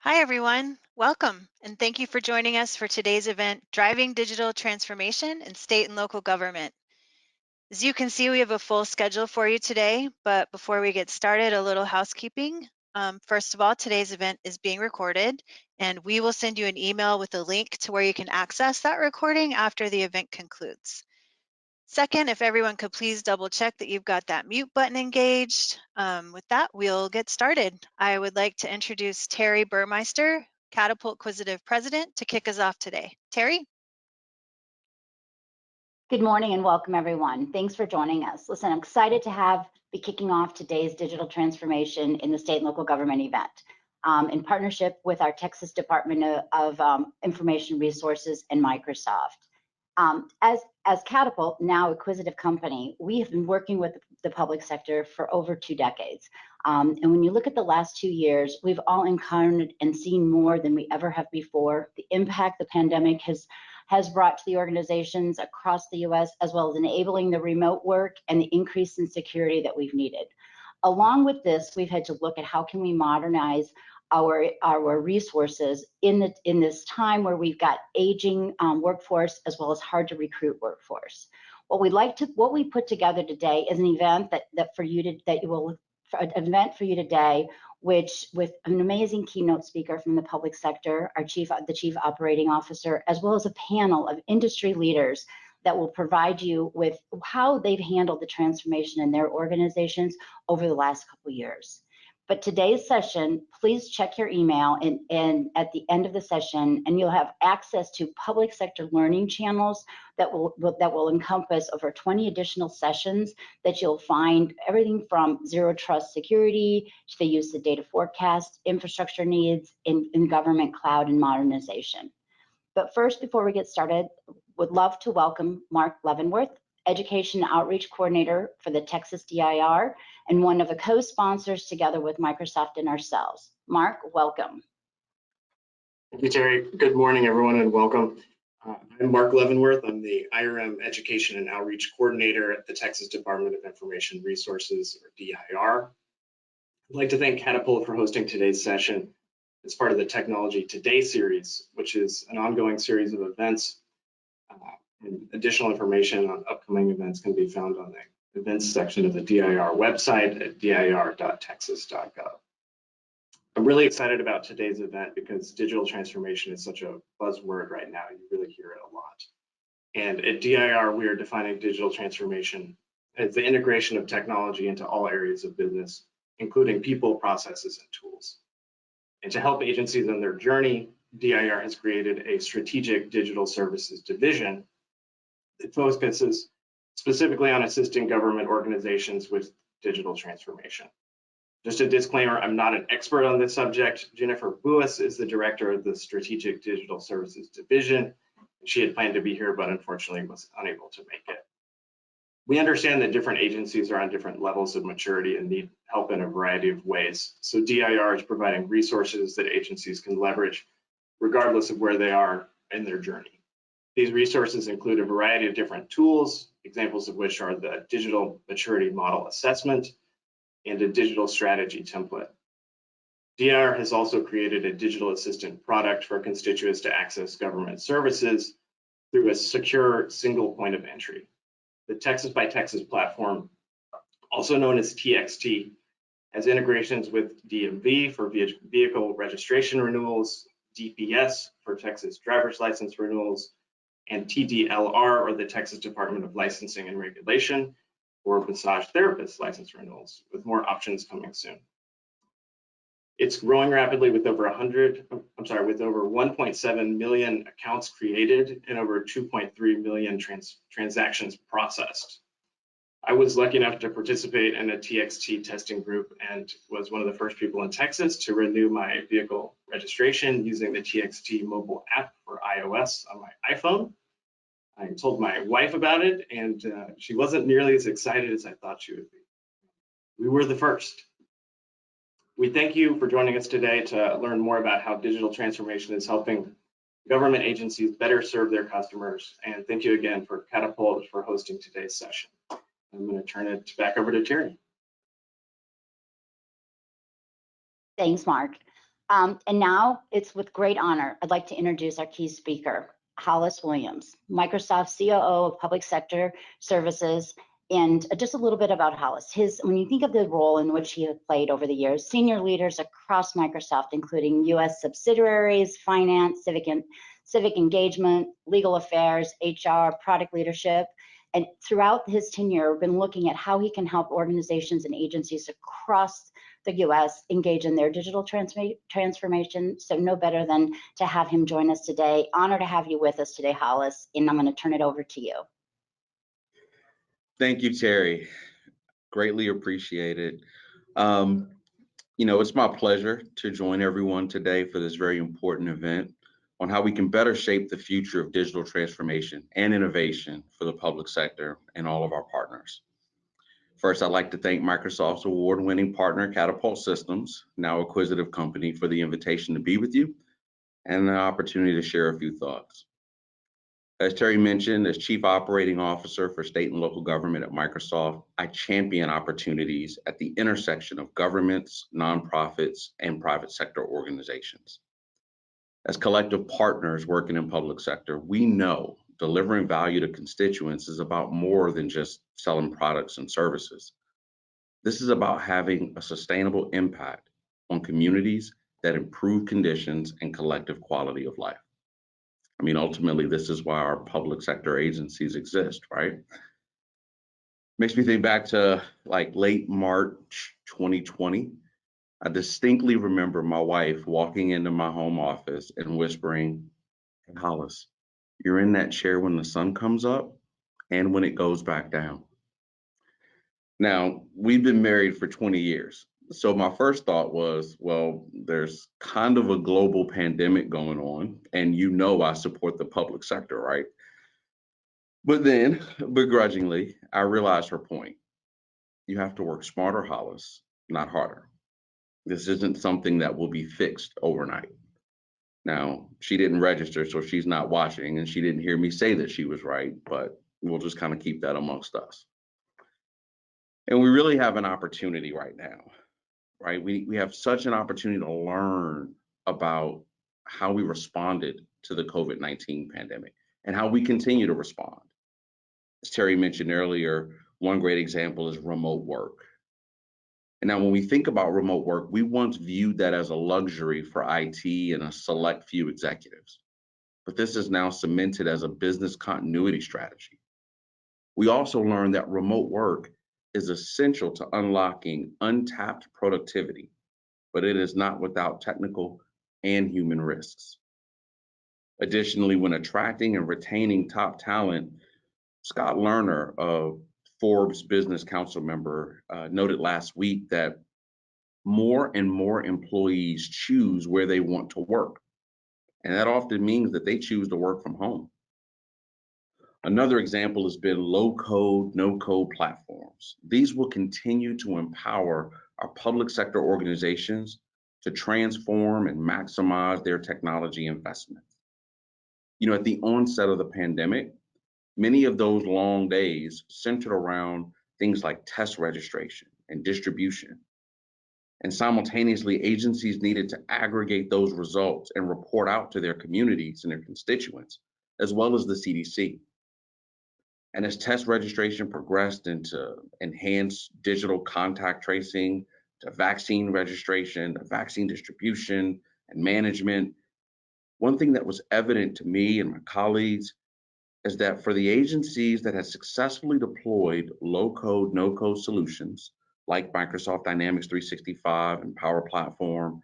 Hi, everyone. Welcome, and thank you for joining us for today's event, Driving Digital Transformation in State and Local Government. As you can see, we have a full schedule for you today, but before we get started, a little housekeeping. First of all, today's event is being recorded, and we will send you an email with a link to where you can access that recording after the event concludes. Second, if everyone could please double check that you've got that mute button engaged. With that, we'll get started. I would like to introduce Terry Burmeister, Catapult Quisitive President, to kick us off today. Terry? Good morning and welcome, everyone. Thanks for joining us. Listen, I'm excited to be kicking off today's digital transformation in the state and local government event in partnership with our Texas Department of Information Resources and Microsoft. As Catapult, now a Quisitive company, we have been working with the public sector for over 2 decades. And when you look at the last 2 years, we've all encountered and seen more than we ever have before. The impact the pandemic has brought to the organizations across the US, as well as enabling the remote work and the increase in security that we've needed. Along with this, we've had to look at how can we modernize our resources in this time where we've got aging workforce as well as hard to recruit workforce. What we put together today is an event for you today, which with an amazing keynote speaker from the public sector, the chief operating officer, as well as a panel of industry leaders that will provide you with how they've handled the transformation in their organizations over the last couple of years. But today's session, please check your email and at the end of the session, and you'll have access to public sector learning channels that will encompass over 20 additional sessions that you'll find everything from zero trust security to the use of data forecast, infrastructure needs in government cloud and modernization. But first, before we get started, would love to welcome Mark Leavenworth, Education Outreach Coordinator for the Texas DIR, and one of the co-sponsors together with Microsoft and ourselves. Mark, welcome. Thank you, Terry. Good morning, everyone, and welcome. I'm Mark Leavenworth. I'm the IRM Education and Outreach Coordinator at the Texas Department of Information Resources, or DIR. I'd like to thank Catapult for hosting today's session as part of the Technology Today series, which is an ongoing series of events. And additional information on upcoming events can be found on the events section of the DIR website at dir.texas.gov. I'm really excited about today's event because digital transformation is such a buzzword right now. You really hear it a lot. And at DIR, we are defining digital transformation as the integration of technology into all areas of business, including people, processes, and tools. And to help agencies on their journey, DIR has created a strategic digital services division. It focuses specifically on assisting government organizations with digital transformation. Just a disclaimer, I'm not an expert on this subject. Jennifer Buis is the director of the Strategic Digital Services Division. She had planned to be here, but unfortunately was unable to make it. We understand that different agencies are on different levels of maturity and need help in a variety of ways. So DIR is providing resources that agencies can leverage regardless of where they are in their journey. These resources include a variety of different tools, examples of which are the Digital Maturity Model Assessment and a digital strategy template. DIR has also created a digital assistant product for constituents to access government services through a secure single point of entry. The Texas by Texas platform, also known as TXT, has integrations with DMV for vehicle registration renewals, DPS for Texas driver's license renewals, and TDLR, or the Texas Department of Licensing and Regulation, for massage therapist license renewals, with more options coming soon. It's growing rapidly with over 1.7 million accounts created and over 2.3 million transactions processed. I was lucky enough to participate in a TXT testing group and was one of the first people in Texas to renew my vehicle registration using the TXT mobile app for iOS on my iPhone. I told my wife about it, and she wasn't nearly as excited as I thought she would be. We were the first. We thank you for joining us today to learn more about how digital transformation is helping government agencies better serve their customers. And thank you again for Catapult for hosting today's session. I'm going to turn it back over to Terry. Thanks, Mark. And now it's with great honor, I'd like to introduce our key speaker, Hollis Williams, Microsoft COO of Public Sector Services. And just a little bit about Hollis. When you think of the role in which he has played over the years, senior leaders across Microsoft, including US subsidiaries, finance, civic engagement, legal affairs, HR, product leadership, and throughout his tenure, we've been looking at how he can help organizations and agencies across the US engage in their digital transformation. So no better than to have him join us today. Honor to have you with us today, Hollis, and I'm going to turn it over to you. Thank you, Terry. Greatly appreciated. It's my pleasure to join everyone today for this very important event on how we can better shape the future of digital transformation and innovation for the public sector and all of our partners. First, I'd like to thank Microsoft's award-winning partner, Catapult Systems, now a Quisitive company, for the invitation to be with you and the opportunity to share a few thoughts. As Terry mentioned, as Chief Operating Officer for State and Local Government at Microsoft, I champion opportunities at the intersection of governments, nonprofits, and private sector organizations. As collective partners working in public sector, we know delivering value to constituents is about more than just selling products and services. This is about having a sustainable impact on communities that improve conditions and collective quality of life. I mean, ultimately, this is why our public sector agencies exist, right? Makes me think back to like late March 2020. I distinctly remember my wife walking into my home office and whispering, "Hey, Hollis, you're in that chair when the sun comes up and when it goes back down." Now, we've been married for 20 years. So my first thought was, well, there's kind of a global pandemic going on, and I support the public sector, right? But then, begrudgingly, I realized her point. You have to work smarter, Hollis, not harder. This isn't something that will be fixed overnight. Now, she didn't register, so she's not watching, and she didn't hear me say that she was right, but we'll just kind of keep that amongst us. And we really have an opportunity right now, right? We have such an opportunity to learn about how we responded to the COVID-19 pandemic and how we continue to respond. As Terry mentioned earlier, one great example is remote work. And now when we think about remote work, we once viewed that as a luxury for IT and a select few executives. But this is now cemented as a business continuity strategy. We also learned that remote work is essential to unlocking untapped productivity, but it is not without technical and human risks. Additionally, when attracting and retaining top talent, Scott Lerner, a Forbes Business Council member, noted last week that more and more employees choose where they want to work. And that often means that they choose to work from home. Another example has been low-code, no-code platforms. These will continue to empower our public sector organizations to transform and maximize their technology investments. At the onset of the pandemic, many of those long days centered around things like test registration and distribution. And simultaneously, agencies needed to aggregate those results and report out to their communities and their constituents, as well as the CDC. And as test registration progressed into enhanced digital contact tracing, to vaccine registration, to vaccine distribution and management, one thing that was evident to me and my colleagues is that for the agencies that had successfully deployed low-code, no-code solutions like Microsoft Dynamics 365 and Power Platform,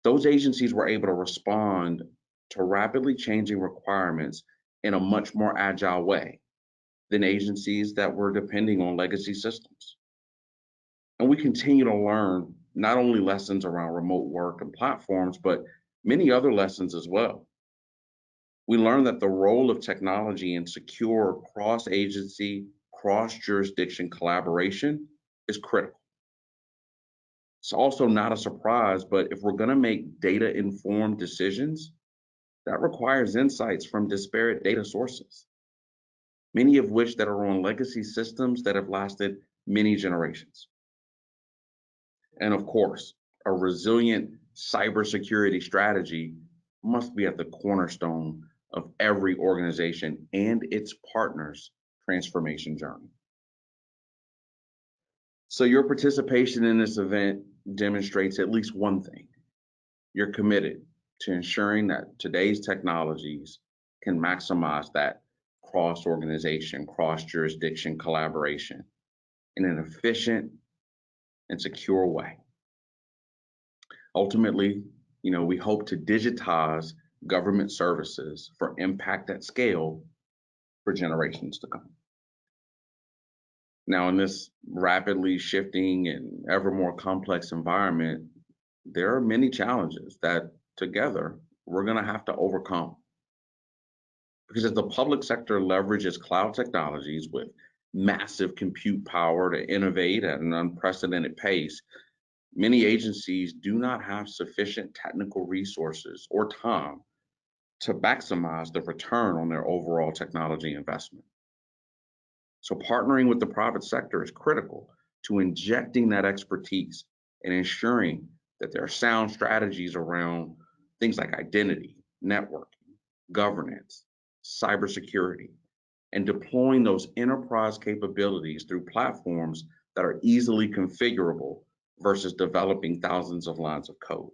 those agencies were able to respond to rapidly changing requirements in a much more agile way than agencies that were depending on legacy systems. And we continue to learn not only lessons around remote work and platforms, but many other lessons as well. We learned that the role of technology in secure cross-agency, cross-jurisdiction collaboration is critical. It's also not a surprise, but if we're going to make data-informed decisions, that requires insights from disparate data sources, many of which that are on legacy systems that have lasted many generations. And of course, a resilient cybersecurity strategy must be at the cornerstone of every organization and its partners' transformation journey. So your participation in this event demonstrates at least one thing. You're committed to ensuring that today's technologies can maximize that cross-organization, cross-jurisdiction collaboration in an efficient and secure way. Ultimately, we hope to digitize government services for impact at scale for generations to come. Now, in this rapidly shifting and ever more complex environment, there are many challenges that together we're going to have to overcome. Because as the public sector leverages cloud technologies with massive compute power to innovate at an unprecedented pace, many agencies do not have sufficient technical resources or time to maximize the return on their overall technology investment. So partnering with the private sector is critical to injecting that expertise and ensuring that there are sound strategies around things like identity, networking, governance, cybersecurity, and deploying those enterprise capabilities through platforms that are easily configurable versus developing thousands of lines of code.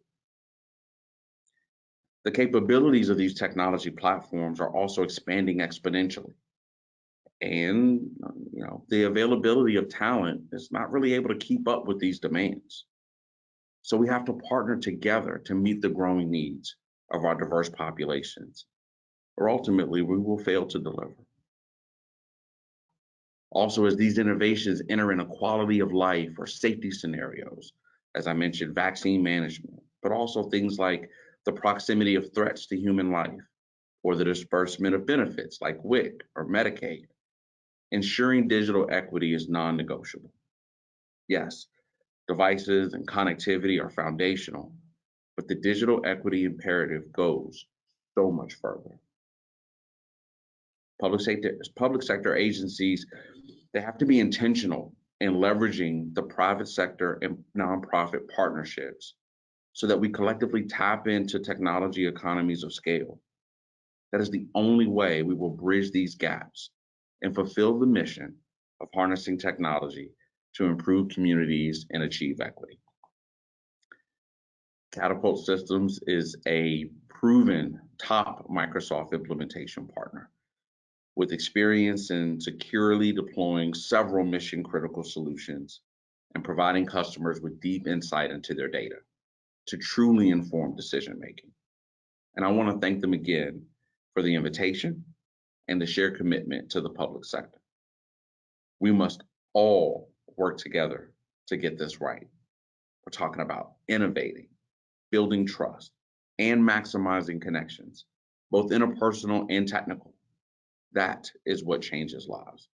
The capabilities of these technology platforms are also expanding exponentially. And the availability of talent is not really able to keep up with these demands. So we have to partner together to meet the growing needs of our diverse populations, or ultimately we will fail to deliver. Also, as these innovations enter into quality of life or safety scenarios, as I mentioned, vaccine management, but also things like the proximity of threats to human life or the disbursement of benefits like WIC or Medicaid, ensuring digital equity is non-negotiable. Yes, devices and connectivity are foundational, but the digital equity imperative goes so much further. Public sector agencies, they have to be intentional in leveraging the private sector and nonprofit partnerships so that we collectively tap into technology economies of scale. That is the only way we will bridge these gaps and fulfill the mission of harnessing technology to improve communities and achieve equity. Catapult Systems is a proven top Microsoft implementation partner with experience in securely deploying several mission-critical solutions and providing customers with deep insight into their data to truly inform decision-making. And I want to thank them again for the invitation and the shared commitment to the public sector. We must all work together to get this right. We're talking about innovating, building trust, and maximizing connections, both interpersonal and technical. That is what changes lives.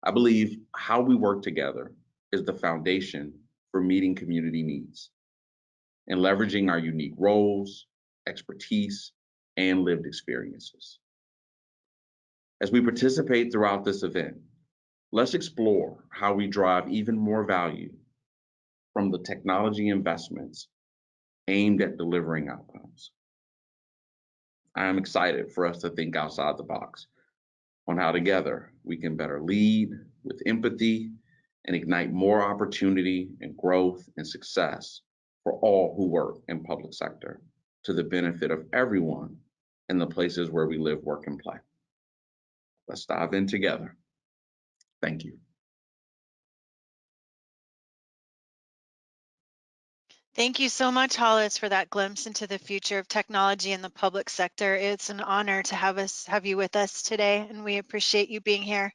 I believe how we work together is the foundation for meeting community needs and leveraging our unique roles, expertise, and lived experiences. As we participate throughout this event, let's explore how we drive even more value from the technology investments aimed at delivering outcomes. I am excited for us to think outside the box on how together we can better lead with empathy and ignite more opportunity and growth and success for all who work in public sector to the benefit of everyone in the places where we live, work, and play. Let's dive in together. Thank you. Thank you so much, Hollis, for that glimpse into the future of technology in the public sector. It's an honor to have you with us today, and we appreciate you being here.